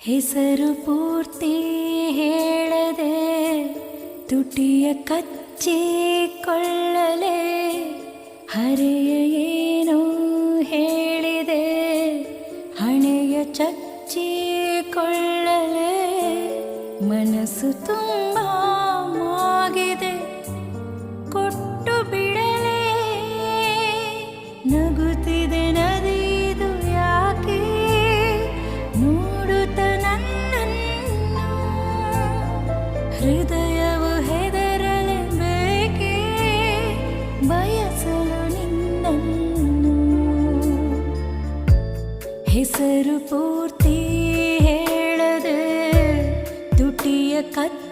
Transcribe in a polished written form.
ಹೆಸರು ಪೂರ್ತಿ ಹೇಳದೆ ತುಟಿಯ ಕಚ್ಚಿಕೊಳ್ಳಲೆ ಹರೆಯ ಏನೋ ಹೇಳಿದೆ ಹಣೆಯ ಚಚ್ಚಿಕೊಳ್ಳಲೆ ಮನಸ್ಸು ತುಂಬ ಮಾಗಿದೆ ಕೊಟ್ಟು ಬಿಡಲೆ ನಗುತ್ತಿದೆ ನದಿದು ಯಾಕೆ ನೋಡುತ್ತ ನನ್ನನ್ನು ಹೃದಯವು ಹೆದರಲೆ ಬೇಕೆ ಬಯಸಲು ನಿನ್ನನ್ನು ಹೆಸರು ಪೂರ್ತಿ ಹೇಳದೆ ತುಟಿಯ ಕಚ್ಚಿ